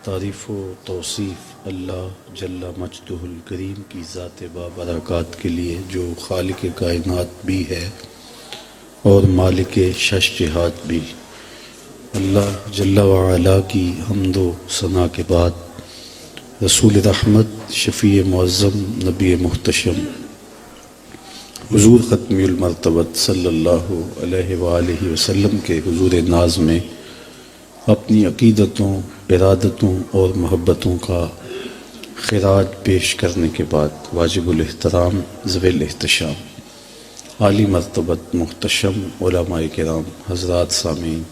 تعریف و توصیف اللہ جل مجدہ الکریم کی ذات بابرکات کے لیے جو خالق کائنات بھی ہے اور مالک شش جہات بھی۔ اللہ جل وعلا کی حمد و ثنا کے بعد رسول رحمت، شفیع معظم، نبی محتشم حضور ختم المرتبت صلی اللہ علیہ وآلہ وسلم کے حضور ناز میں اپنی عقیدتوں، ارادتوں اور محبتوں کا خراج پیش کرنے کے بعد واجب الاحترام ذوی الاحتشام عالی مرتبت محتشم علماء کرام، حضرات سامعین،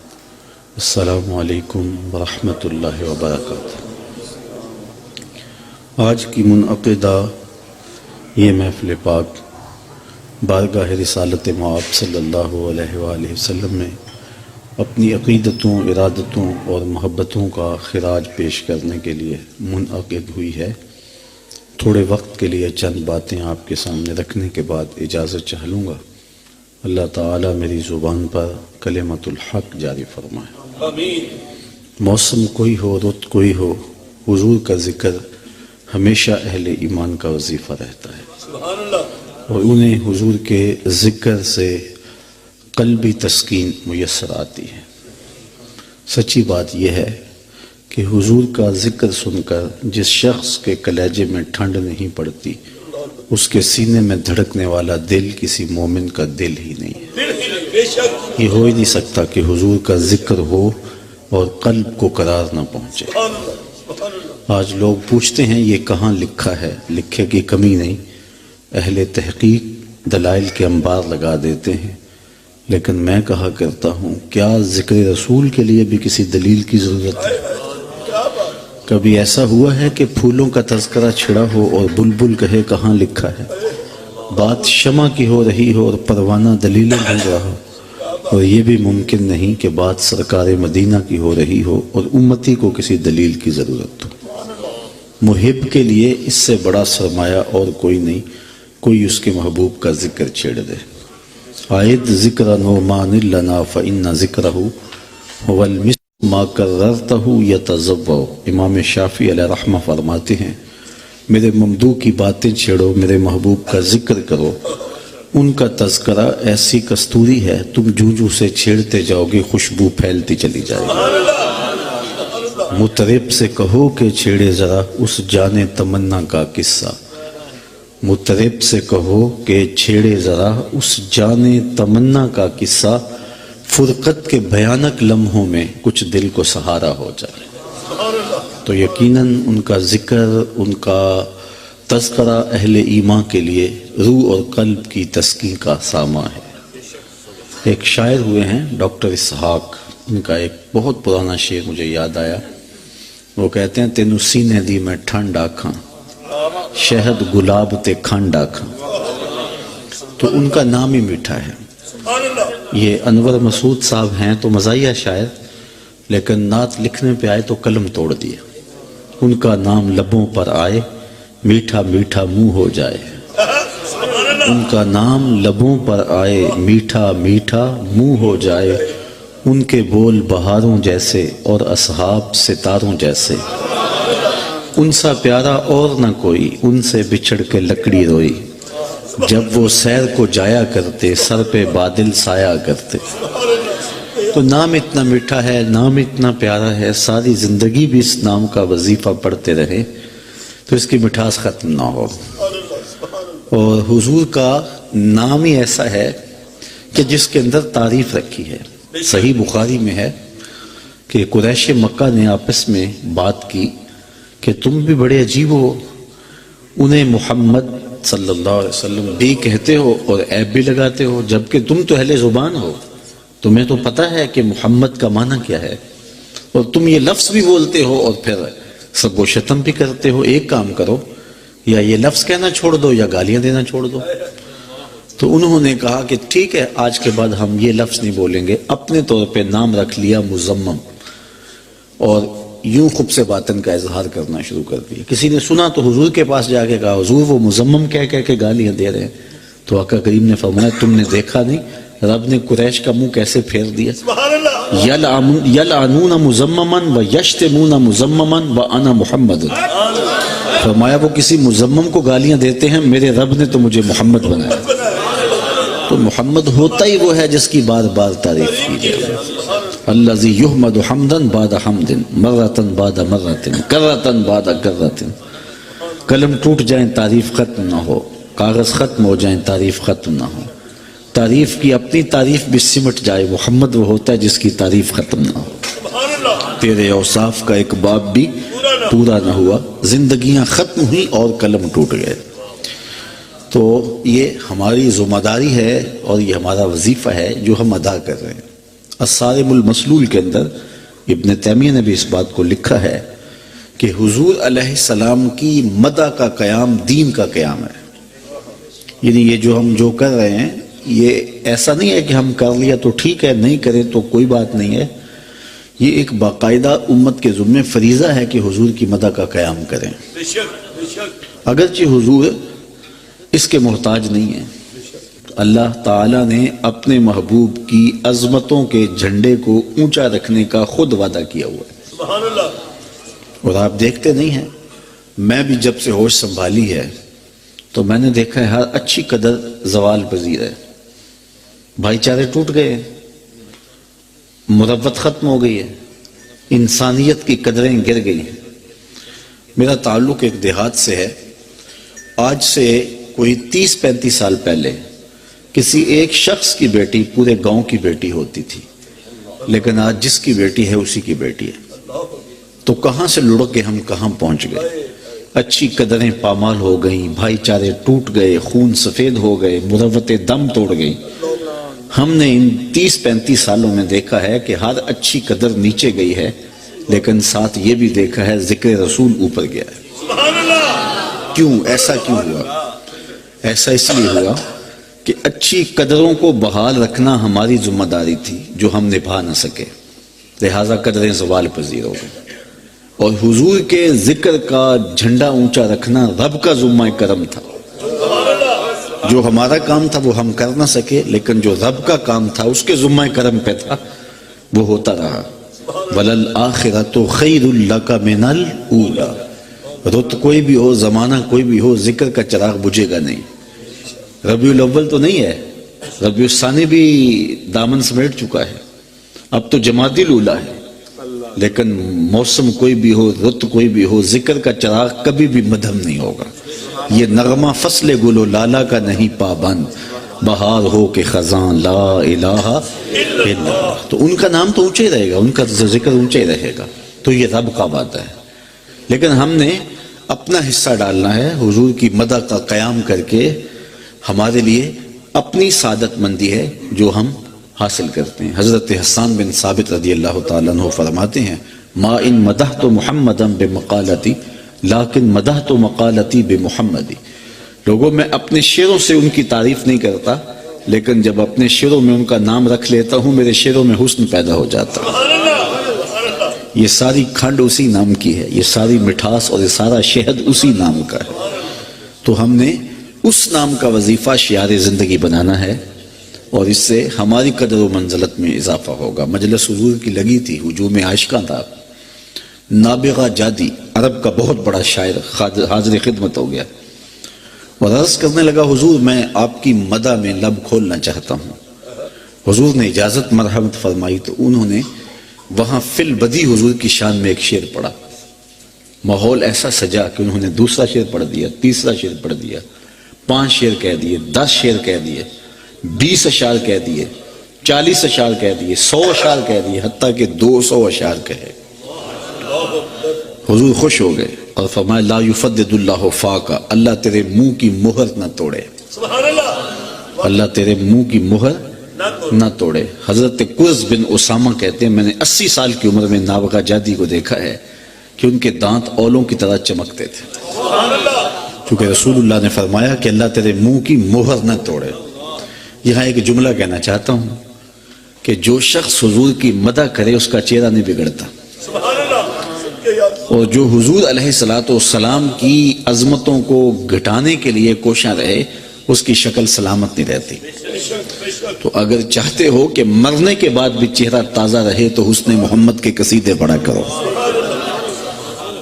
السلام علیکم ورحمۃ اللہ وبرکاتہ۔ آج کی منعقدہ یہ محفل پاک بارگاہ رسالت مآب صلی اللہ علیہ وآلہ وسلم میں اپنی عقیدتوں، ارادتوں اور محبتوں کا خراج پیش کرنے کے لیے منعقد ہوئی ہے۔ تھوڑے وقت کے لیے چند باتیں آپ کے سامنے رکھنے کے بعد اجازت چاہ لوں گا۔ اللہ تعالیٰ میری زبان پر کلمۃ الحق جاری فرمائے۔ آمین۔ موسم کوئی ہو، رت کوئی ہو، حضور کا ذکر ہمیشہ اہل ایمان کا وظیفہ رہتا ہے، سبحان اللہ، اور انہیں حضور کے ذکر سے قلبی تسکین میسر آتی ہے۔ سچی بات یہ ہے کہ حضور کا ذکر سن کر جس شخص کے کلیجے میں ٹھنڈ نہیں پڑتی، اس کے سینے میں دھڑکنے والا دل کسی مومن کا دل ہی نہیں ہے۔ یہ ہو ہی نہیں سکتا کہ حضور کا ذکر ہو اور قلب کو قرار نہ پہنچے۔ آج لوگ پوچھتے ہیں یہ کہاں لکھا ہے؟ لکھے کی کمی نہیں، اہل تحقیق دلائل کے انبار لگا دیتے ہیں، لیکن میں کہا کرتا ہوں کیا ذکر رسول کے لیے بھی کسی دلیل کی ضرورت ہے؟ کبھی ایسا ہوا ہے کہ پھولوں کا تذکرہ چھڑا ہو اور بلبل کہے کہاں لکھا ہے؟ بات شمع کی ہو رہی ہو اور پروانہ دلیلیں ڈھونڈ رہا ہو، اور یہ بھی ممکن نہیں کہ بات سرکار مدینہ کی ہو رہی ہو اور امتی کو کسی دلیل کی ضرورت ہو۔ محب کے لیے اس سے بڑا سرمایہ اور کوئی نہیں، کوئی اس کے محبوب کا ذکر چھیڑ دے۔ عائد ذکر نعمان لنا فإن ذکرہ هو المسک ما کررتہ یتضوع۔ امام شافعی علیہ رحمہ فرماتے ہیں میرے ممدوح کی باتیں چھیڑو، میرے محبوب کا ذکر کرو، ان کا تذکرہ ایسی کستوری ہے تم جوں سے چھیڑتے جاؤ گے خوشبو پھیلتی چلی جائے گی۔ مطرب سے کہو کہ چھیڑے ذرا اس جان تمنا کا قصہ، مطرب سے کہو کہ چھیڑے ذرا اس جان تمنا کا قصہ، فرقت کے بھیانک لمحوں میں کچھ دل کو سہارا ہو جائے۔ تو یقیناً ان کا ذکر، ان کا تذکرہ اہل ایمان کے لیے روح اور قلب کی تسکین کا سامان ہے۔ ایک شاعر ہوئے ہیں ڈاکٹر اسحاق، ان کا ایک بہت پرانا شعر مجھے یاد آیا۔ وہ کہتے ہیں تینوں سینے دی میں ٹھنڈ آکھاں، شہد گلاب تے کھنڈ آکھاں۔ تو ان کا نام ہی میٹھا ہے۔ یہ انور مسعود صاحب ہیں تو مزاحیہ شاعر، لیکن نعت لکھنے پہ آئے تو قلم توڑ دیا۔ ان کا نام لبوں پر آئے میٹھا میٹھا منہ ہو جائے، ان کا نام لبوں پر آئے میٹھا میٹھا منہ ہو جائے، ان کے بول بہاروں جیسے اور اصحاب ستاروں جیسے، ان سا پیارا اور نہ کوئی، ان سے بچھڑ کے لکڑی روئی، جب وہ سیر کو جایا کرتے سر پہ بادل سایا کرتے۔ تو نام اتنا میٹھا ہے، نام اتنا پیارا ہے، ساری زندگی بھی اس نام کا وظیفہ پڑھتے رہے تو اس کی مٹھاس ختم نہ ہو۔ اور حضور کا نام ہی ایسا ہے کہ جس کے اندر تعریف رکھی ہے۔ صحیح بخاری میں ہے کہ قریش مکہ نے آپس میں بات کی کہ تم بھی بڑے عجیب ہو، انہیں محمد صلی اللہ علیہ وسلم بھی کہتے ہو اور عیب بھی لگاتے ہو، جبکہ تم تو اہل زبان ہو، تمہیں تو پتہ ہے کہ محمد کا معنی کیا ہے، اور تم یہ لفظ بھی بولتے ہو اور پھر سب و شتم بھی کرتے ہو۔ ایک کام کرو، یا یہ لفظ کہنا چھوڑ دو یا گالیاں دینا چھوڑ دو۔ تو انہوں نے کہا کہ ٹھیک ہے، آج کے بعد ہم یہ لفظ نہیں بولیں گے، اپنے طور پہ نام رکھ لیا مزمم، اور یوں خب سے باطن کا اظہار کرنا شروع کر دیا۔ کسی نے سنا تو حضور کے پاس جا کے کہا حضور وہ مزمم کہہ کے گالیاں دے رہے ہیں، تو آقا کریم نے فرمایا تم نے دیکھا نہیں، رب نے قریش کا منہ کیسے پھیر دیا؟ سبحان اللہ. یلعنون مزممن و یشتمون مزممن و انا محمد. فرمایا وہ کسی مزمم کو گالیاں دیتے ہیں، میرے رب نے تو مجھے محمد بنایا. تو محمد ہوتا ہی وہ ہے جس کی بار بار تعریف کی جائے. الذی یحمد حمدا بعد حمد مرۃ بعد مرۃ کرۃ بعد کرۃ. قلم ٹوٹ جائیں تعریف ختم نہ ہو، کاغذ ختم ہو جائیں تعریف ختم نہ ہو، تعریف کی اپنی تعریف بھی سمٹ جائے. محمد وہ ہوتا ہے جس کی تعریف ختم نہ ہو. تیرے اوصاف کا ایک باب بھی پورا نہ ہوا، زندگیاں ختم ہوئی اور قلم ٹوٹ گئے. تو یہ ہماری ذمہ داری ہے اور یہ ہمارا وظیفہ ہے جو ہم ادا کر رہے ہیں. الصارم المسلول کے اندر ابن تیمیہ نے بھی اس بات کو لکھا ہے کہ حضور علیہ السلام کی مدح کا قیام دین کا قیام ہے. یعنی یہ جو ہم کر رہے ہیں یہ ایسا نہیں ہے کہ ہم کر لیا تو ٹھیک ہے، نہیں کرے تو کوئی بات نہیں ہے. یہ ایک باقاعدہ امت کے ذمہ فریضہ ہے کہ حضور کی مدح کا قیام کریں. اگرچہ حضور اس کے محتاج نہیں ہیں. اللہ تعالیٰ نے اپنے محبوب کی عظمتوں کے جھنڈے کو اونچا رکھنے کا خود وعدہ کیا ہوا ہے. سبحان اللہ. اور آپ دیکھتے نہیں ہیں، میں بھی جب سے ہوش سنبھالی ہے تو میں نے دیکھا ہے ہر اچھی قدر زوال پذیر ہے. بھائی چارے ٹوٹ گئے، مروت ختم ہو گئی ہے، انسانیت کی قدریں گر گئی ہیں. میرا تعلق ایک دیہات سے ہے. آج سے کوئی 30-35 سال پہلے کسی ایک شخص کی بیٹی پورے گاؤں کی بیٹی ہوتی تھی، لیکن آج جس کی بیٹی ہے اسی کی بیٹی ہے. تو کہاں سے لڑک کے ہم کہاں پہنچ گئے. اچھی قدریں پامال ہو گئیں، بھائی چارے ٹوٹ گئے، خون سفید ہو گئے، مروتیں دم توڑ گئی. ہم نے ان 30-35 سالوں میں دیکھا ہے کہ ہر اچھی قدر نیچے گئی ہے، لیکن ساتھ یہ بھی دیکھا ہے ذکر رسول اوپر گیا ہے. کیوں ایسا کیوں ہوا؟ ایسا اس لیے ہوا کہ اچھی قدروں کو بحال رکھنا ہماری ذمہ داری تھی جو ہم نبھا نہ سکے، لہٰذا قدریں زوال پذیر ہو گئی. اور حضور کے ذکر کا جھنڈا اونچا رکھنا رب کا ذمہ کرم تھا. جو ہمارا کام تھا وہ ہم کر نہ سکے، لیکن جو رب کا کام تھا اس کے ذمہ کرم پہ تھا وہ ہوتا رہا. وَلَلْآخِرَةُ خَيْرٌ لَكَ مِنَ الْأُولَى. رت کوئی بھی ہو، زمانہ کوئی بھی ہو، ذکر کا چراغ بجھے گا نہیں. ربیع الاول تو نہیں ہے، ربیع الثانی بھی دامن سمیٹ چکا ہے، اب تو جمادی الاولیٰ ہے. لیکن موسم کوئی بھی ہو، رت کوئی بھی ہو، ذکر کا چراغ کبھی بھی مدھم نہیں ہوگا. یہ نغمہ فصل گل و لالا کا نہیں پابند، بہار ہو کہ خزاں لا الہ الا اللہ. تو ان کا نام تو اونچا ہی رہے گا، ان کا ذکر اونچا ہی رہے گا. تو یہ رب کا وعدہ ہے. لیکن ہم نے اپنا حصہ ڈالنا ہے حضور کی مدح کا قیام کر کے. ہمارے لیے اپنی سعادت مندی ہے جو ہم حاصل کرتے ہیں. حضرت حسان بن ثابت رضی اللہ تعالیٰ عنہ فرماتے ہیں ما ان مدحت محمدا بمقالتی لیکن مدحت مقالتی بمحمدی. لوگوں میں اپنے شعروں سے ان کی تعریف نہیں کرتا، لیکن جب اپنے شعروں میں ان کا نام رکھ لیتا ہوں میرے شعروں میں حسن پیدا ہو جاتا ہے. یہ ساری کھنڈ اسی نام کی ہے، یہ ساری مٹھاس اور یہ سارا شہد اسی نام کا ہے. تو ہم نے اس نام کا وظیفہ شعار زندگی بنانا ہے اور اس سے ہماری قدر و منزلت میں اضافہ ہوگا. مجلس حضور کی لگی تھی، ہجوم عاشقاں تھا. نابغہ جادی عرب کا بہت بڑا شاعر حاضر خدمت ہو گیا اور عرض کرنے لگا حضور میں آپ کی مدح میں لب کھولنا چاہتا ہوں. حضور نے اجازت مرحمت فرمائی تو انہوں نے وہاں فی البدی حضور کی شان میں ایک شعر پڑھا. ماحول ایسا سجا کہ انہوں نے دوسرا شعر پڑھ دیا، تیسرا شعر پڑھ دیا، 5 شعر کہہ دیے، 10 شعر کہہ دیے، 20 اشعار کہہ دیے، 40 اشعار کہہ دیے، 100 اشعار کہہ دیے، حتیٰ کہ 200 اشعار کہے. حضور خوش ہو گئے اور فرمایا لا یفدد اللہ فاقا، اللہ تیرے منہ کی مہر نہ توڑے. اللہ تیرے منہ کی مہر نہ توڑے. حضرت قرز بن اسامہ کہتے ہیں میں نے 80 سال کی عمر میں نابغہ جادی کو دیکھا ہے کہ ان کے دانت اولوں کی طرح چمکتے تھے، کیونکہ رسول اللہ نے فرمایا کہ اللہ تیرے منہ کی مہر نہ توڑے. یہاں ایک جملہ کہنا چاہتا ہوں کہ جو شخص حضور کی مدح کرے اس کا چہرہ نہیں بگڑتا، اور جو حضور علیہ الصلوۃ والسلام کی عظمتوں کو گھٹانے کے لیے کوشاں رہے اس کی شکل سلامت نہیں رہتی. تو اگر چاہتے ہو کہ مرنے کے بعد بھی چہرہ تازہ رہے تو حسن محمد کے قصیدے پڑھا کرو.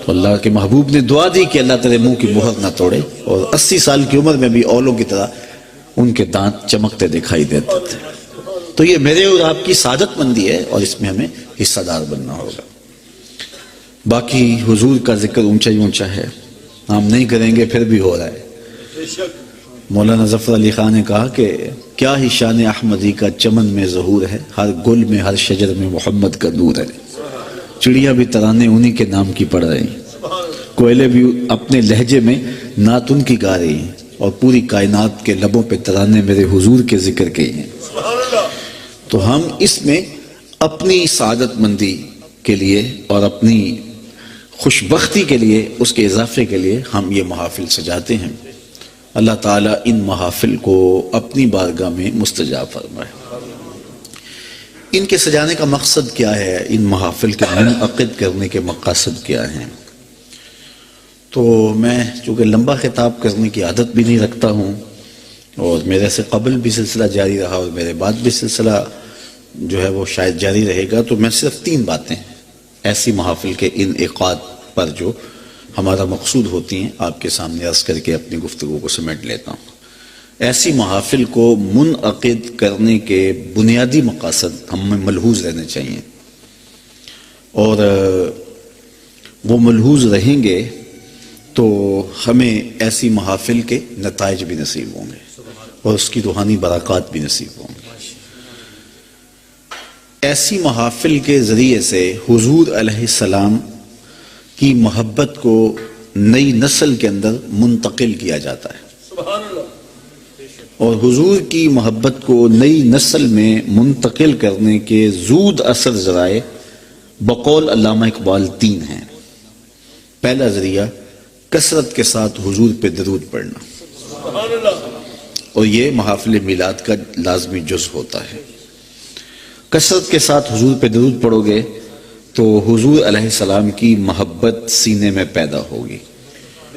تو اللہ کے محبوب نے دعا دی کہ اللہ تیرے منہ کی مہر نہ توڑے، اور 80 سال کی عمر میں بھی اولوں کی طرح ان کے دانت چمکتے دکھائی دیتے تھے. تو یہ میرے اور آپ کی سعادت مندی ہے، اور اس میں ہمیں حصہ دار بننا ہوگا. باقی حضور کا ذکر اونچا ہی اونچا ہے، ہم نہیں کریں گے پھر بھی ہو رہا ہے. مولانا ظفر علی خان نے کہا کہ کیا ہی شان احمدی کا چمن میں ظہور ہے، ہر گل میں ہر شجر میں محمد کا نور ہے. چڑیا بھی ترانے انہی کے نام کی پڑھ رہی ہیں، کوئلے بھی اپنے لہجے میں نعت ان کی گا رہی ہیں، اور پوری کائنات کے لبوں پہ ترانے میرے حضور کے ذکر کے ہیں. تو ہم اس میں اپنی سعادت مندی کے لیے اور اپنی خوش بختی کے لیے، اس کے اضافے کے لیے ہم یہ محافل سجاتے ہیں. اللہ تعالیٰ ان محافل کو اپنی بارگاہ میں مستجاب فرمائے. ان کے سجانے کا مقصد کیا ہے، ان محافل کے منعقد کرنے کے مقاصد کیا ہیں؟ تو میں چونکہ لمبا خطاب کرنے کی عادت بھی نہیں رکھتا ہوں، اور میرے سے قبل بھی سلسلہ جاری رہا اور میرے بعد بھی سلسلہ جو ہے وہ شاید جاری رہے گا، تو میں صرف 3 باتیں ایسی محافل کے انعقاد پر جو ہمارا مقصود ہوتی ہیں آپ کے سامنے عرض کر کے اپنی گفتگو کو سمیٹ لیتا ہوں. ایسی محافل کو منعقد کرنے کے بنیادی مقاصد ہم میں ملحوظ رہنے چاہیے، اور وہ ملحوظ رہیں گے تو ہمیں ایسی محافل کے نتائج بھی نصیب ہوں گے اور اس کی روحانی برکات بھی نصیب ہوں گے. ایسی محافل کے ذریعے سے حضور علیہ السلام کی محبت کو نئی نسل کے اندر منتقل کیا جاتا ہے، اور حضور کی محبت کو نئی نسل میں منتقل کرنے کے زود اثر ذرائع بقول علامہ اقبال 3 ہیں. پہلا ذریعہ کثرت کے ساتھ حضور پہ درود پڑھنا، اور یہ محافل میلاد کا لازمی جز ہوتا ہے. کثرت کے ساتھ حضور پہ درود پڑھو گے تو حضور علیہ السلام کی محبت سینے میں پیدا ہوگی.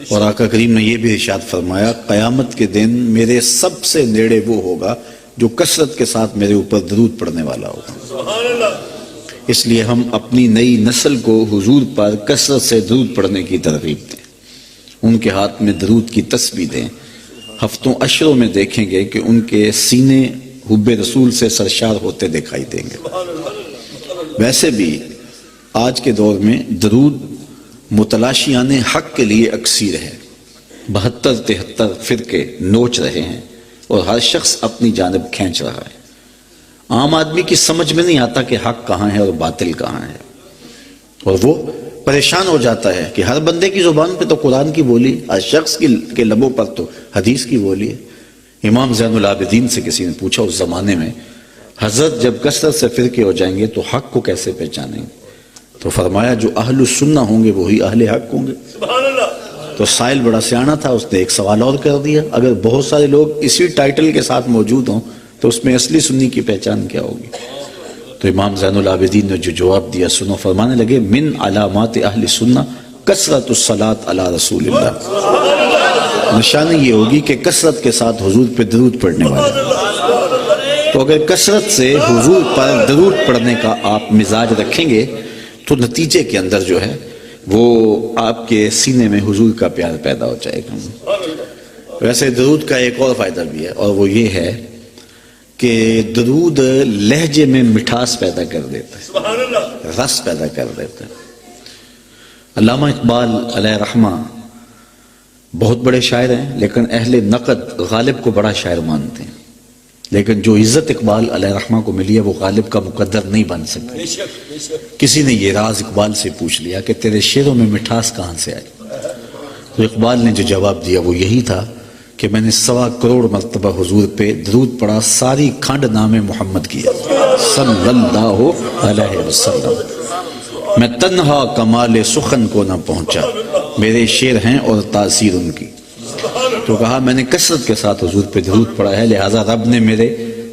اور آقا کریم نے یہ بھی ارشاد فرمایا قیامت کے دن میرے سب سے نیڑے وہ ہوگا جو کثرت کے ساتھ میرے اوپر درود پڑھنے والا ہوگا. اس لیے ہم اپنی نئی نسل کو حضور پر کثرت سے درود پڑھنے کی ترغیب دیں، ان کے ہاتھ میں درود کی تسبیح دیں. ہفتوں اشروں میں دیکھیں گے کہ ان کے سینے حب رسول سے سرشار ہوتے دکھائی دیں گے. ویسے بھی آج کے دور میں درود متلاشیان حق کے لیے اکثیر ہے. 72-73 فرقے نوچ رہے ہیں اور ہر شخص اپنی جانب کھینچ رہا ہے. عام آدمی کی سمجھ میں نہیں آتا کہ حق کہاں ہے اور باطل کہاں ہے، اور وہ پریشان ہو جاتا ہے کہ ہر بندے کی زبان پہ تو قرآن کی بولی، ہر شخص کے لبوں پر تو حدیث کی بولی ہے. امام زین العابدین سے کسی نے پوچھا اس زمانے میں، حضرت جب کثرت سے فرقے ہو جائیں گے تو حق کو کیسے پہچانیں گے؟ تو فرمایا جو اہل السنہ ہوں گے وہی اہل حق ہوں گے. تو سائل بڑا سیانا تھا، اس نے ایک سوال اور کر دیا، اگر بہت سارے لوگ اسی ٹائٹل کے ساتھ موجود ہوں تو اس میں اصلی سنی کی پہچان کیا ہوگی؟ تو امام زین العابدین نے جو جواب دیا سنو، فرمانے لگے من علامات اہل سنہ کثرت الصلاۃ علی رسول اللہ. نشانی یہ ہوگی کہ کثرت کے ساتھ حضور پہ درود پڑھنے والے. تو اگر کثرت سے حضور پر درود پڑھنے کا آپ مزاج رکھیں گے تو نتیجے کے اندر جو ہے وہ آپ کے سینے میں حضور کا پیار پیدا ہو جائے گا. ویسے درود کا ایک اور فائدہ بھی ہے، اور وہ یہ ہے کہ درود لہجے میں مٹھاس پیدا کر دیتا ہے، رس پیدا کر دیتا ہے. علامہ اقبال علیہ رحمہ بہت بڑے شاعر ہیں، لیکن اہل نقد غالب کو بڑا شاعر مانتے ہیں. لیکن جو عزت اقبال علیہ رحمہ کو ملی ہے وہ غالب کا مقدر نہیں بن سکتی. کسی نے یہ راز اقبال سے پوچھ لیا کہ تیرے شعروں میں مٹھاس کہاں سے آئی؟ تو اقبال نے جو جواب دیا وہ یہی تھا کہ میں نے 1.25 کروڑ مرتبہ حضور پہ درود پڑھا، ساری کھنڈ نام محمد کیا صلی اللہ علیہ وسلم. میں تنہا کمال سخن کو نہ پہنچا، میرے شعر ہیں اور تاثیر ان کی. تو کہا میں نے کثرت کے ساتھ حضور پہ درود پڑھا ہے، لہٰذا رب نے میرے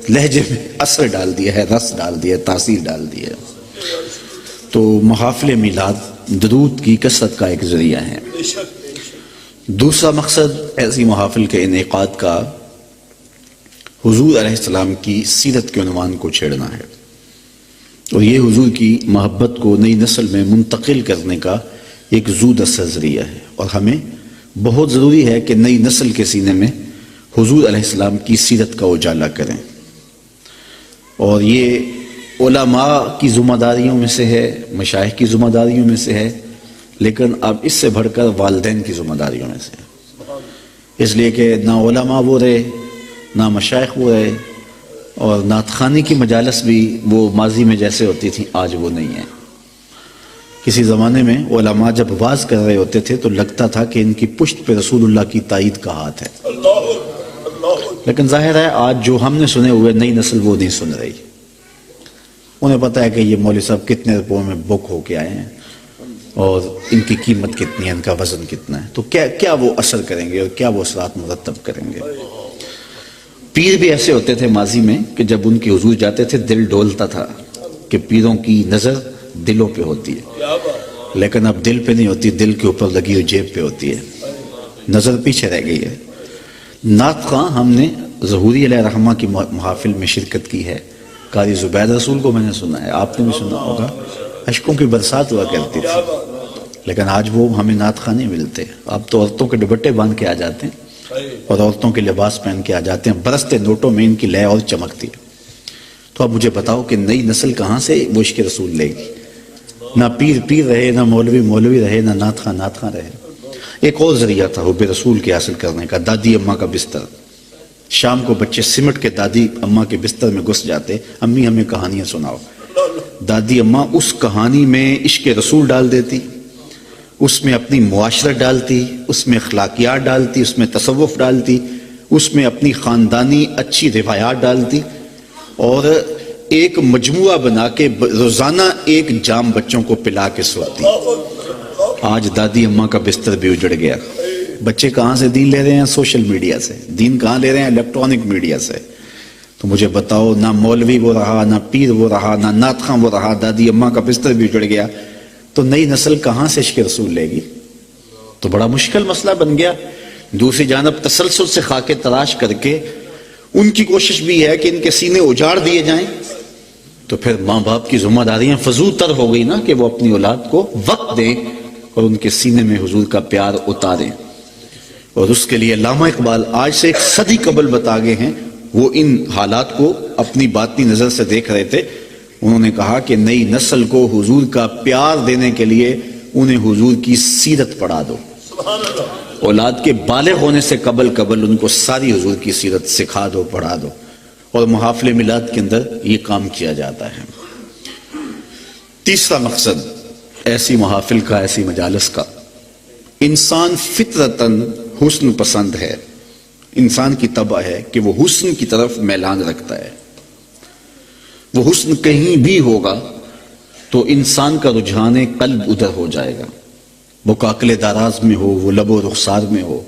لہجے میں اثر ڈال دیا ہے، رس ڈال دیا ہے، تاثیر ڈال دی ہے. تو محافل میلاد درود کی کثرت کا ایک ذریعہ ہے. دوسرا مقصد ایسی محافل کے انعقاد کا حضور علیہ السلام کی سیرت کے عنوان کو چھیڑنا ہے، اور یہ حضور کی محبت کو نئی نسل میں منتقل کرنے کا ایک زود اثر ذریعہ ہے، اور ہمیں بہت ضروری ہے کہ نئی نسل کے سینے میں حضور علیہ السلام کی سیرت کا اجالا کریں، اور یہ علماء کی ذمہ داریوں میں سے ہے، مشائخ کی ذمہ داریوں میں سے ہے، لیکن اب اس سے بڑھ کر والدین کی ذمہ داریوں میں سے ہے، اس لیے کہ نہ علماء وہ رہے، نہ مشائخ وہ رہے، اور نعت خوانی کی مجالس بھی وہ ماضی میں جیسے ہوتی تھیں آج وہ نہیں ہیں۔ کسی زمانے میں علماء جب واز کر رہے ہوتے تھے تو لگتا تھا کہ ان کی پشت پہ رسول اللہ کی تائید کا ہاتھ ہے، لیکن ظاہر ہے آج جو ہم نے سنے ہوئے نئی نسل وہ نہیں سن رہی، انہیں پتہ ہے کہ یہ مولوی صاحب کتنے روپوں میں بک ہو کے آئے ہیں اور ان کی قیمت کتنی ہے، ان کا وزن کتنا ہے، تو کیا وہ اثر کریں گے اور کیا وہ اثرات مرتب کریں گے۔ پیر بھی ایسے ہوتے تھے ماضی میں کہ جب ان کے حضور جاتے تھے دل ڈولتا تھا کہ پیروں کی نظر دلوں پہ ہوتی ہے، لیکن اب دل پہ نہیں ہوتی، دل کے اوپر لگی ہوئی جیب پہ ہوتی ہے، نظر پیچھے رہ گئی ہے۔ نعت خواں ہم نے ظہوری علیہ رحمہ کی محافل میں شرکت کی ہے، قاری زبید رسول کو میں نے سنا ہے، آپ نے بھی سنا ہوگا، اشکوں کی برسات ہوا کرتی تھی، لیکن آج وہ ہمیں نعت خواں نہیں ملتے، اب تو عورتوں کے دوپٹے باندھ کے آ جاتے ہیں اور عورتوں کے لباس پہن کے آ جاتے ہیں، برستے نوٹوں میں ان کی لے اور چمکتی ہے۔ تو اب مجھے بتاؤ کہ نئی نسل کہاں سے وہ عشق رسول لے گی؟ نہ پیر رہے، نہ مولوی رہے، نہ نعت خواں رہے۔ ایک اور ذریعہ تھا حب رسول کے حاصل کرنے کا، دادی اماں کا بستر۔ شام کو بچے سمٹ کے دادی اماں کے بستر میں گھس جاتے، امی ہمیں کہانیاں سناؤ۔ دادی اماں اس کہانی میں عشق رسول ڈال دیتی، اس میں اپنی معاشرت ڈالتی، اس میں اخلاقیات ڈالتی، اس میں تصوف ڈالتی، اس میں اپنی خاندانی اچھی روایات ڈالتی، اور ایک مجموعہ بنا کے روزانہ ایک جام بچوں کو پلا کے سوتی۔ آج دادی اماں کا بستر بھی اجڑ گیا، بچے کہاں سے دین لے رہے ہیں؟ سوشل میڈیا سے۔ دین کہاں لے رہے ہیں؟ الیکٹرانک میڈیا سے۔ تو مجھے بتاؤ، نہ مولوی وہ رہا، نہ پیر وہ رہا، نہ نعت خواں وہ رہا، دادی اماں کا بستر بھی اجڑ گیا، تو نئی نسل کہاں سے عشق رسول لے گی؟ تو بڑا مشکل مسئلہ بن گیا۔ دوسری جانب تسلسل سے خاکے تراش کر کے ان کی کوشش بھی ہے کہ ان کے سینے اجاڑ دیے جائیں، تو پھر ماں باپ کی ذمہ داریاں فضول تر ہو گئی نا کہ وہ اپنی اولاد کو وقت دیں اور ان کے سینے میں حضور کا پیار اتاریں۔ اور اس کے لیے علامہ اقبال آج سے ایک صدی قبل بتا گئے ہیں، وہ ان حالات کو اپنی باطنی نظر سے دیکھ رہے تھے۔ انہوں نے کہا کہ نئی نسل کو حضور کا پیار دینے کے لیے انہیں حضور کی سیرت پڑھا دو، اولاد کے بالغ ہونے سے قبل ان کو ساری حضور کی سیرت سکھا دو، پڑھا دو، اور محافل میلاد کے اندر یہ کام کیا جاتا ہے۔ تیسرا مقصد ایسی محافل کا، ایسی مجالس کا، انسان فطرتاً حسن پسند ہے، انسان کی طبع ہے کہ وہ حسن کی طرف میلان رکھتا ہے۔ وہ حسن کہیں بھی ہوگا تو انسان کا رجحان قلب ادھر ہو جائے گا، وہ کاکل داراز میں ہو، وہ لب و رخسار میں ہو،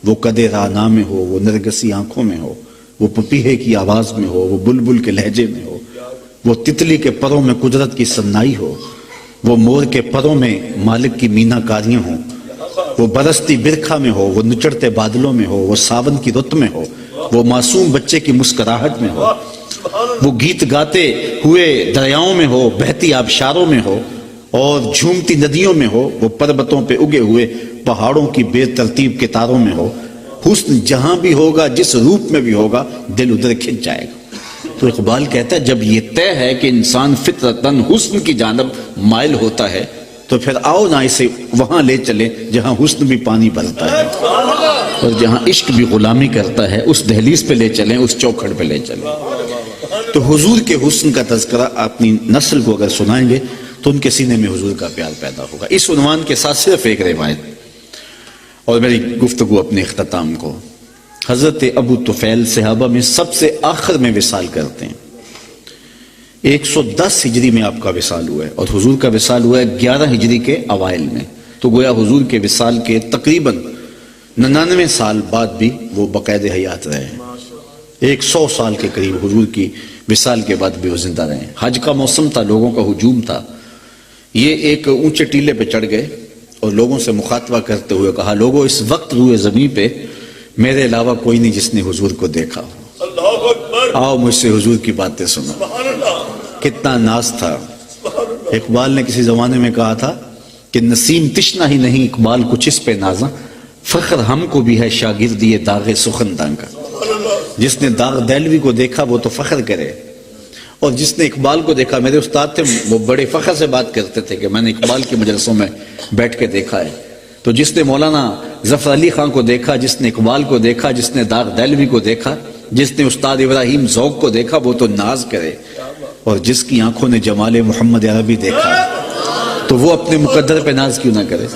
وہ قد رانا میں ہو، وہ نرگسی آنکھوں میں ہو، وہ پپیہے کی آواز میں ہو، وہ بلبل کے لہجے میں ہو، وہ تتلی کے پروں میں قدرت کی صنائی ہو، وہ مور کے پروں میں مالک کی مینا کاریاں ہوں، وہ برستی برکھا میں ہو، وہ نچڑتے بادلوں میں ہو، وہ ساون کی رت میں ہو، وہ معصوم بچے کی مسکراہٹ میں ہو، وہ گیت گاتے ہوئے دریاؤں میں ہو، بہتی آبشاروں میں ہو اور جھومتی ندیوں میں ہو، وہ پربتوں پہ اگے ہوئے پہاڑوں کی بے ترتیب کتاروں میں ہو۔ حسن جہاں بھی ہوگا، جس روپ میں بھی ہوگا، دل ادھر کھنچ جائے گا۔ تو اقبال کہتا ہے جب یہ طے ہے کہ انسان فطرتاً حسن کی جانب مائل ہوتا ہے تو پھر آؤ نہ اسے وہاں لے چلیں جہاں حسن بھی پانی بھرتا ہے اور جہاں عشق بھی غلامی کرتا ہے، اس دہلیز پہ لے چلیں، اس چوکھٹ پہ لے چلیں۔ تو حضور کے حسن کا تذکرہ اپنی نسل کو اگر سنائیں گے تو ان کے سینے میں حضور کا پیار پیدا ہوگا۔ اس عنوان کے ساتھ صرف ایک روایت اور میری گفتگو اپنے اختتام کو۔ حضرت ابو طفیل صحابہ میں سب سے آخر میں وصال کرتے ہیں، 110 ہجری میں آپ کا وصال ہوا ہے اور حضور کا وصال ہوا ہے 11 ہجری کے اوائل میں، تو گویا حضور کے وصال کے تقریباً 99 سال بعد بھی وہ باقاعدہ حیات رہے ہیں۔ 100 سال کے قریب حضور کی وصال کے بعد بھی وہ زندہ رہے۔ حج کا موسم تھا، لوگوں کا ہجوم تھا، یہ ایک اونچے ٹیلے پہ چڑھ گئے اور لوگوں سے مخاطبہ کرتے ہوئے کہا، لوگوں اس وقت روئے زمین پہ میرے علاوہ کوئی نہیں جس نے حضور کو دیکھا ہو۔ آؤ مجھ سے حضور کی باتیں سنو. کتنا ناز تھا. اقبال نے کسی زمانے میں کہا تھا کہ نسیم تشنا ہی نہیں اقبال کچھ اس پہ نازاں، فخر ہم کو بھی ہے شاگردی داغ سخنداں کا. جس نے داغ دہلوی کو دیکھا وہ تو فخر کرے، اور جس نے اقبال کو دیکھا، میرے استاد تھے وہ بڑے فخر سے بات کرتے تھے کہ میں نے اقبال کی مجلسوں میں بیٹھ کے دیکھا ہے. تو جس نے مولانا ظفر علی خان کو دیکھا، جس نے اقبال کو دیکھا، جس نے داغ دہلوی کو دیکھا، جس نے استاد ابراہیم ذوق کو دیکھا، وہ تو ناز کرے. اور جس کی آنکھوں نے جمال محمد عربی دیکھا تو وہ اپنے مقدر پہ ناز کیوں نہ کرے.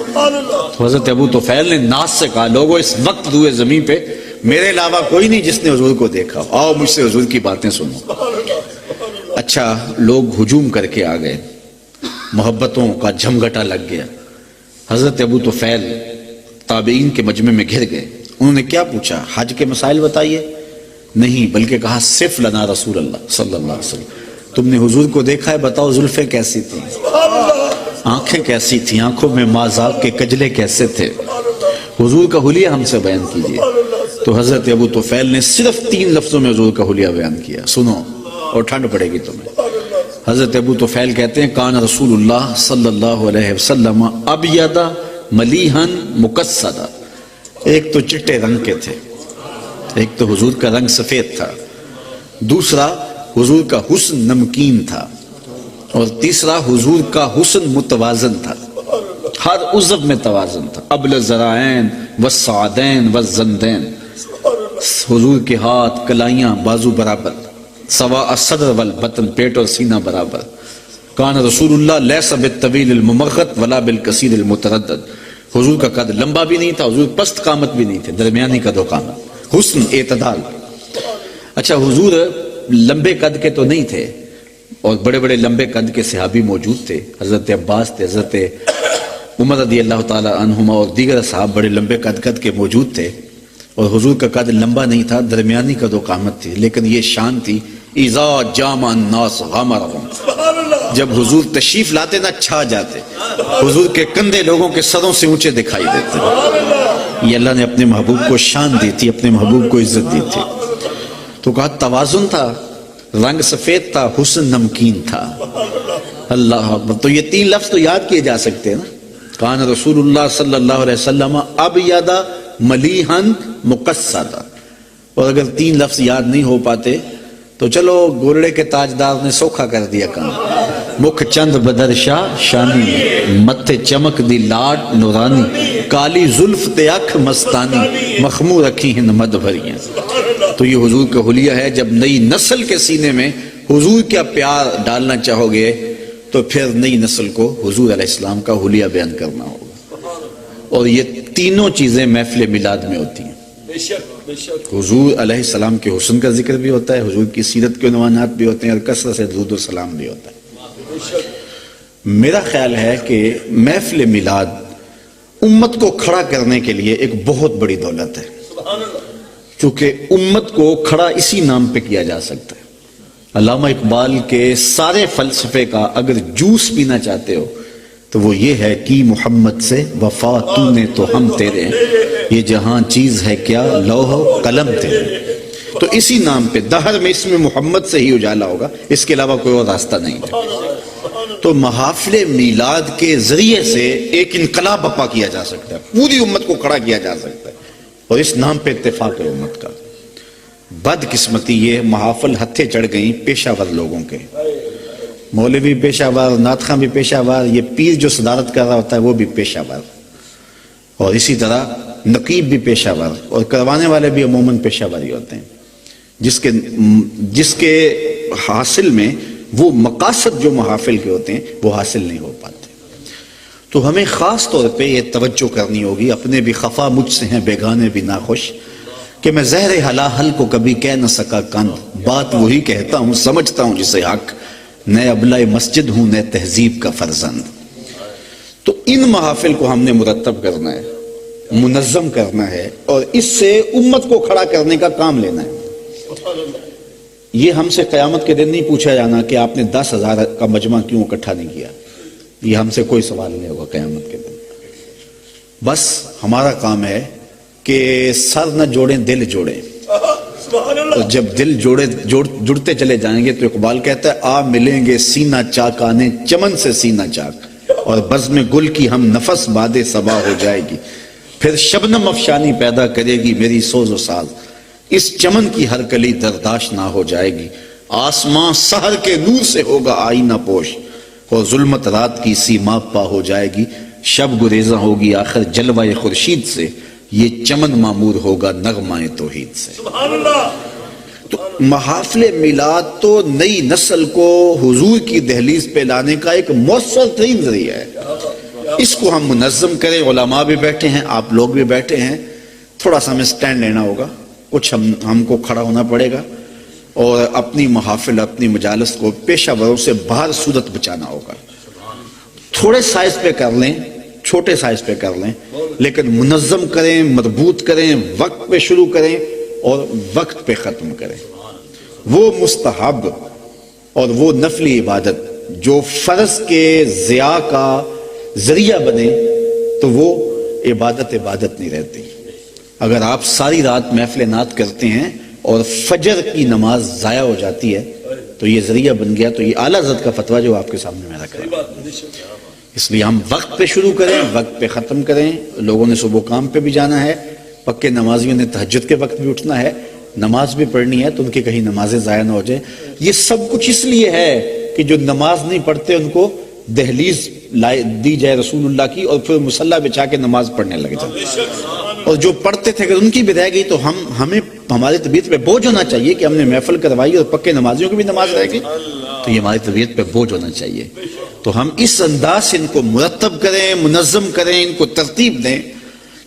حضرت ابو طفیل نے ناز سے کہا لوگوں اس وقت روئے زمین پہ میرے علاوہ کوئی نہیں جس نے حضور کو دیکھا، آؤ مجھ سے حضور کی باتیں سنو. اچھا لوگ ہجوم کر کے آ گئے، محبتوں کا جھمگھٹا لگ گیا. حضرت ابو طفیل تابعین کے مجمع میں گھر گئے. انہوں نے کیا پوچھا؟ حج کے مسائل بتائیے. نہیں، بلکہ کہا صف لنا رسول اللہ صلی اللہ علیہ وسلم. تم نے حضور کو دیکھا ہے، بتاؤ زلفیں کیسی تھیں، آنکھیں کیسی تھیں، آنکھوں میں مازاق کے کجلے کیسے تھے، حضور کا حلیہ ہم سے بیان کیجئے. تو حضرت ابو طفیل نے صرف 3 لفظوں میں حضور کا حلیہ بیان کیا. سنو اور ٹھنڈ پڑے گی تمہیں. حضرت ابو طفیل کہتے ہیں کان رسول اللہ صلی اللہ علیہ وسلم ابیض ملیحا مقصدا. ایک تو چٹے رنگ کے تھے، ایک تو حضور کا رنگ سفید تھا، دوسرا حضور کا حسن نمکین تھا، اور تیسرا حضور کا حسن متوازن تھا، ہر عضو میں توازن تھا. ابل الذراعین والسعدین والزندین. حضور کے ہاتھ، کلائیاں، بازو برابر، سوا الصدر والبطن، پیٹ اور سینہ برابر. کان رسول اللہ لیس بالطویل الممغط ولا بالقصیر المتردد. حضور کا قد لمبا بھی نہیں تھا، حضور پست قامت بھی نہیں تھے، درمیانی قد و قامت، حسن اعتدال. اچھا حضور لمبے قد کے تو نہیں تھے، اور بڑے بڑے لمبے قد کے صحابی موجود تھے. حضرت عباس تھے، حضرت عمر رضی اللہ تعالی عنہما اور دیگر صحاب بڑے لمبے قد کے موجود تھے، اور حضور کا قد لمبا نہیں تھا، درمیانی قد و قامت تھی. لیکن یہ شان تھی اذا جامع الناس غمرهم. جب حضور تشریف لاتے نہ چھا جاتے، حضور کے کندھے لوگوں کے سروں سے اونچے دکھائی دیتے. یہ اللہ نے اپنے محبوب کو شان دی تھی، اپنے محبوب کو عزت دی تھی. تو کہا توازن تھا، رنگ سفید تھا، حسن نمکین تھا. اللہ اکبر. تو یہ 3 لفظ تو یاد کیے جا سکتے ہیں نا. کان رسول اللہ صلی اللہ علیہ وسلم ابیض ملیحا مقصدا. اور اگر 3 لفظ یاد نہیں ہو پاتے تو چلو گولڑے کے تاجدار نے سوکھا کر دیا کام. مکھ چند بدر شاہ شانی، متھے چمک دی لاٹ نورانی، کالی زلف تے اکھ مستانی، مخمور رکھی ہند مد بھریاں. تو یہ حضور کا حلیہ ہے. جب نئی نسل کے سینے میں حضور کا پیار ڈالنا چاہو گے تو پھر نئی نسل کو حضور علیہ السلام کا حلیہ بیان کرنا ہوگا. اور یہ تینوں چیزیں محفل میلاد میں ہوتی ہیں. حضور علیہ السلام کے حسن کا ذکر بھی ہوتا ہے، حضور کی سیرت کے عنوانات بھی ہوتے ہیں، اور کثرت سے درود و سلام بھی ہوتا ہے. میرا خیال ہے کہ محفل میلاد امت کو کھڑا کرنے کے لیے ایک بہت بڑی دولت ہے، چونکہ امت کو کھڑا اسی نام پہ کیا جا سکتا ہے. علامہ اقبال کے سارے فلسفے کا اگر جوس پینا چاہتے ہو تو وہ یہ ہے کہ محمد سے وفا تو نے تو ہم تیرے ہیں، یہ جہاں چیز ہے کیا لوح و قلم تیرے. تو اسی نام پہ دہر میں اسم محمد سے ہی اجالا ہوگا، اس کے علاوہ کوئی اور راستہ نہیں ہے. تو محافل میلاد کے ذریعے سے ایک انقلاب برپا کیا جا سکتا ہے، پوری امت کو کھڑا کیا جا سکتا ہے، اور اس نام پہ اتفاق ہے امت کا. بدقسمتی یہ محافل ہتھے چڑھ گئیں پیشہ ور لوگوں کے. مولوی پیشہ ور، نعت خواں بھی پیشہ ور، یہ پیر جو صدارت کر رہا ہوتا ہے وہ بھی پیشہ ور، اور اسی طرح نقیب بھی پیشہ ور، اور کروانے والے بھی عموماً پیشہ ور ہی ہوتے ہیں، جس کے حاصل میں وہ مقاصد جو محافل کے ہوتے ہیں وہ حاصل نہیں ہو پاتے. تو ہمیں خاص طور پہ یہ توجہ کرنی ہوگی. اپنے بھی خفا مجھ سے ہیں بیگانے بھی ناخوش، کہ میں زہر حلاحل کو کبھی کہہ نہ سکا کند، بات وہی کہتا ہوں سمجھتا ہوں جسے حق، نئے ابلۂ مسجد ہوں نئے تہذیب کا فرزند. تو ان محافل کو ہم نے مرتب کرنا ہے، منظم کرنا ہے، اور اس سے امت کو کھڑا کرنے کا کام لینا ہے. یہ ہم سے قیامت کے دن نہیں پوچھا جانا کہ آپ نے 10,000 کا مجمع کیوں اکٹھا نہیں کیا. یہ ہم سے کوئی سوال نہیں ہوگا قیامت کے دن. بس ہمارا کام ہے کہ سر نہ جوڑیں دل جوڑیں. اور جب دل جڑتے چلے جائیں گے تو اقبال کہتا ہے آ ملیں گے سینہ چاکانے چمن سے سینہ چاک، اور بزم گل کی ہم نفس باد صبا ہو جائے گی، پھر شبنم افشانی پیدا کرے گی میری سوز و ساز، اس چمن کی ہر کلی درداش نہ ہو جائے گی، آسمان سحر کے نور سے ہوگا آئینہ پوش، اور ظلمت رات کی سیما پا ہو جائے گی، شب گریزاں ہوگی آخر جلوہ خورشید سے، یہ چمن معمور ہوگا نغمہ توحید سے۔ تو محافل میلاد تو نئی نسل کو حضور کی دہلیز پہ لانے کا ایک مؤثر ترین ذریعہ ہے۔ اس کو ہم منظم کریں، علماء بھی بیٹھے ہیں، آپ لوگ بھی بیٹھے ہیں، تھوڑا سا ہمیں سٹینڈ لینا ہوگا، کچھ ہم کو کھڑا ہونا پڑے گا، اور اپنی محافل اپنی مجالس کو پیشہ وروں سے باہر صورت بچانا ہوگا۔ تھوڑے سائز پہ کر لیں، چھوٹے سائز پہ کر لیں، لیکن منظم کریں، مربوط کریں، وقت پہ شروع کریں اور وقت پہ ختم کریں۔ وہ مستحب اور وہ نفلی عبادت جو فرض کے ضیاع کا ذریعہ بنے تو وہ عبادت نہیں رہتی۔ اگر آپ ساری رات محفل نعت کرتے ہیں اور فجر کی نماز ضائع ہو جاتی ہے تو یہ ذریعہ بن گیا۔ تو یہ اعلیٰ حضرت کا فتویٰ جو آپ کے سامنے میں رکھ رہا ہے، اس لیے ہم وقت پہ شروع کریں، وقت پہ ختم کریں۔ لوگوں نے صبح کام پہ بھی جانا ہے، پکے نمازیوں نے تہجد کے وقت بھی اٹھنا ہے، نماز بھی پڑھنی ہے، تو ان کی کہیں نمازیں ضائع نہ ہو جائیں۔ یہ سب کچھ اس لیے ہے کہ جو نماز نہیں پڑھتے ان کو دہلیز دی جائے رسول اللہ کی، اور پھر مصلی بچھا کے نماز پڑھنے لگ جائے۔ اور جو پڑھتے تھے اگر ان کی بھی رہ گئی تو ہمیں ہماری طبیعت پہ بوجھ ہونا چاہیے کہ ہم نے محفل کروائی اور پکے نمازیوں کی بھی نماز رہ گئی، تو یہ ہماری طبیعت پہ بوجھ ہونا چاہیے۔ تو ہم اس انداز سے ان کو مرتب کریں، منظم کریں، ان کو ترتیب دیں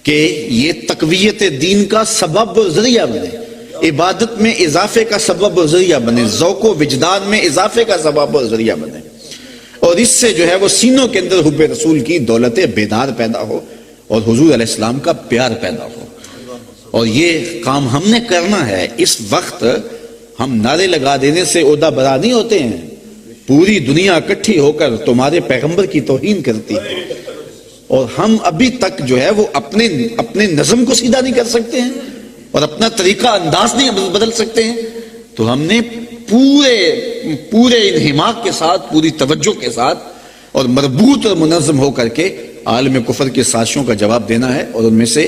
کہ یہ تقویت دین کا سبب و ذریعہ بنے، عبادت میں اضافے کا سبب و ذریعہ بنے، ذوق و وجدان میں اضافے کا سبب و ذریعہ بنے، اور اس سے جو ہے وہ سینوں کے اندر حب رسول کی دولت بیدار پیدا ہو اور حضور علیہ السلام کا پیار پیدا ہو۔ اور یہ کام ہم نے کرنا ہے۔ اس وقت ہم نعرے لگا دینے سے عہدہ برا نہیں ہوتے ہیں، پوری دنیا اکٹھی ہو کر تمہارے پیغمبر کی توہین کرتی ہے، اور ہم ابھی تک جو ہے وہ اپنے نظم کو سیدھا نہیں کر سکتے ہیں اور اپنا طریقہ انداز نہیں بدل سکتے ہیں۔ تو ہم نے پورے انہماک کے ساتھ، پوری توجہ کے ساتھ اور مربوط اور منظم ہو کر کے عالم کفر کی سازشوں کا جواب دینا ہے، اور ان میں سے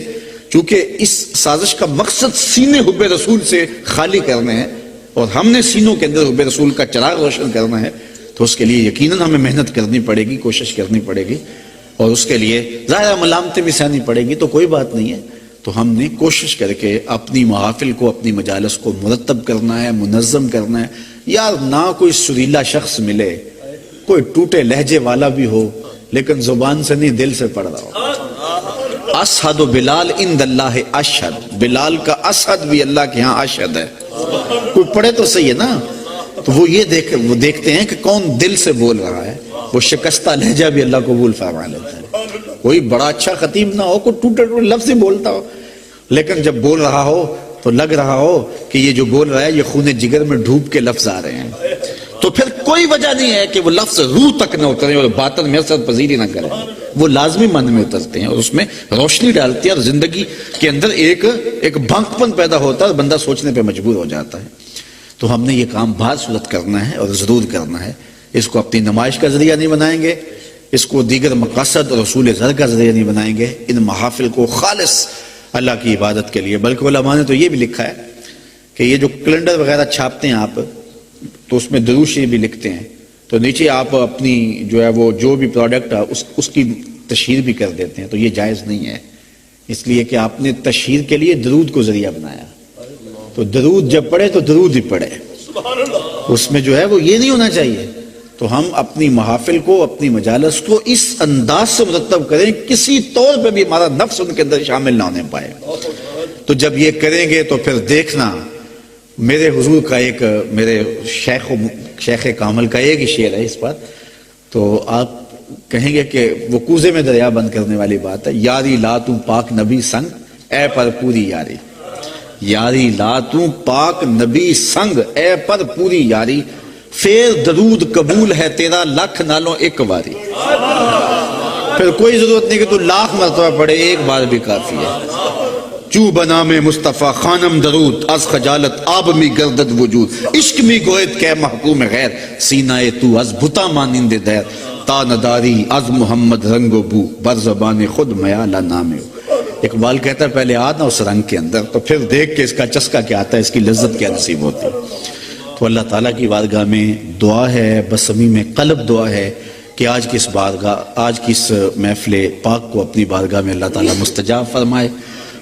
چونکہ اس سازش کا مقصد سینے حب رسول سے خالی کرنے ہیں، اور ہم نے سینوں کے اندر حب رسول کا چراغ روشن کرنا ہے، تو اس کے لیے یقیناً ہمیں محنت کرنی پڑے گی، کوشش کرنی پڑے گی، اور اس کے لیے ظاہر ملامتیں بھی سہنی پڑے گی، تو کوئی بات نہیں ہے۔ تو ہم نے کوشش کر کے اپنی محافل کو، اپنی مجالس کو مرتب کرنا ہے، منظم کرنا ہے۔ یار نہ کوئی سریلا شخص ملے، کوئی ٹوٹے لہجے والا بھی ہو لیکن زبان سے نہیں دل سے پڑھ رہا ہو۔ اسحد بلال عند اللہ اشہد، بلال کا اسحد بھی اللہ کے ہاں اشہد ہے۔ کوئی پڑھے تو صحیح ہے نا، تو وہ دیکھتے ہیں کہ کون دل سے بول رہا ہے۔ وہ شکستہ لہجہ بھی اللہ قبول فرما لیتا ہے۔ کوئی بڑا اچھا خطیب نہ ہو، کوئی ٹوٹے لفظ ہی بولتا ہو، لیکن جب بول رہا ہو تو لگ رہا ہو کہ یہ جو بول رہا ہے یہ خون جگر میں ڈوب کے لفظ آ رہے ہیں، تو پھر کوئی وجہ نہیں ہے کہ وہ لفظ روح تک نہ اترے اور باطن میں اثر پذیری نہ کرے۔ وہ لازمی من میں اترتے ہیں اور اس میں روشنی ڈالتے ہیں، اور زندگی کے اندر ایک بھانکپن پیدا ہوتا ہے اور بندہ سوچنے پہ مجبور ہو جاتا ہے۔ تو ہم نے یہ کام بہت صورت کرنا ہے اور ضرور کرنا ہے۔ اس کو اپنی نمائش کا ذریعہ نہیں بنائیں گے، اس کو دیگر مقاصد اور حصول زر کا ذریعہ نہیں بنائیں گے، ان محافل کو خالص اللہ کی عبادت کے لیے۔ بلکہ علماء نے تو یہ بھی لکھا ہے کہ یہ جو کیلنڈر وغیرہ چھاپتے ہیں آپ، تو اس میں درود شریف بھی لکھتے ہیں، تو نیچے آپ اپنی جو ہے وہ جو بھی پروڈکٹ ہے اس کی تشہیر بھی کر دیتے ہیں، تو یہ جائز نہیں ہے، اس لیے کہ آپ نے تشہیر کے لیے درود کو ذریعہ بنایا۔ تو درود جب پڑھے تو درود ہی پڑھے، اس میں جو ہے وہ یہ نہیں ہونا چاہیے۔ تو ہم اپنی محافل کو، اپنی مجالس کو اس انداز سے مرتب کریں، کسی طور پہ بھی ہمارا نفس ان کے اندر شامل نہ ہونے پائے۔ تو جب یہ کریں گے تو پھر دیکھنا، میرے حضور کا ایک، میرے شیخ کامل کا ایک ہی شعر ہے اس پر، تو آپ کہیں گے کہ وہ کوزے میں دریا بند کرنے والی بات ہے۔ یاری لا تو پاک نبی سنگ اے پر پوری یاری، یاری لا تو پاک نبی سنگ اے پر پوری یاری، پھر درود قبول ہے تیرا لکھ نالوں ایک باری۔ پھر کوئی ضرورت نہیں کہ تو لاکھ مرتبہ پڑھے، ایک بار بھی کافی ہے۔ چو بنام مصطفیٰ خانم درود از خجالت آب می گردد وجود عشق می گوید کہ محکوم غیر سینہ تو از بتا مانند دیر تا نداری از محمد رنگ و بو بر زبان خود میالہ نام ہو۔ اقبال کہتا ہے پہلے آنا اس رنگ کے اندر تو پھر دیکھ کے اس کا چسکا کیا آتا ہے، اس کی لذت کیا نصیب ہوتی ہے۔ تو اللہ تعالیٰ کی بارگاہ میں دعا ہے، بصمیم قلب دعا ہے کہ آج کی اس محفل پاک کو اپنی بارگاہ میں اللہ تعالیٰ مستجاب فرمائے۔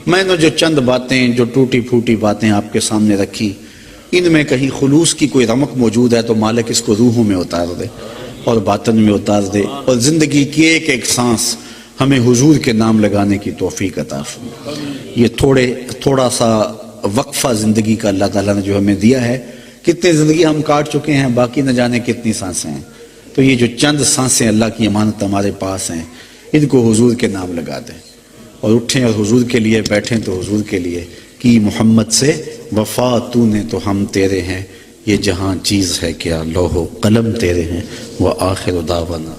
میں نے جو چند باتیں، جو ٹوٹی پھوٹی باتیں آپ کے سامنے رکھی، ان میں کہیں خلوص کی کوئی رمق موجود ہے تو مالک اس کو روحوں میں اتار دے اور باطن میں اتار دے، اور زندگی کی ایک ایک سانس ہمیں حضور کے نام لگانے کی توفیق عطا فرمائے۔ یہ تھوڑا سا وقفہ زندگی کا اللہ تعالیٰ نے جو ہمیں دیا ہے، کتنے زندگی ہم کاٹ چکے ہیں، باقی نہ جانے کتنی سانسیں ہیں، تو یہ جو چند سانسیں اللہ کی امانت ہمارے پاس ہیں، ان کو حضور کے نام لگا دیں اور اٹھیں اور حضور کے لیے بیٹھیں تو حضور کے لیے کی محمد سے وفا تو نے تو ہم تیرے ہیں، یہ جہاں چیز ہے کیا لوح و قلم تیرے ہیں، وآخر دعوانا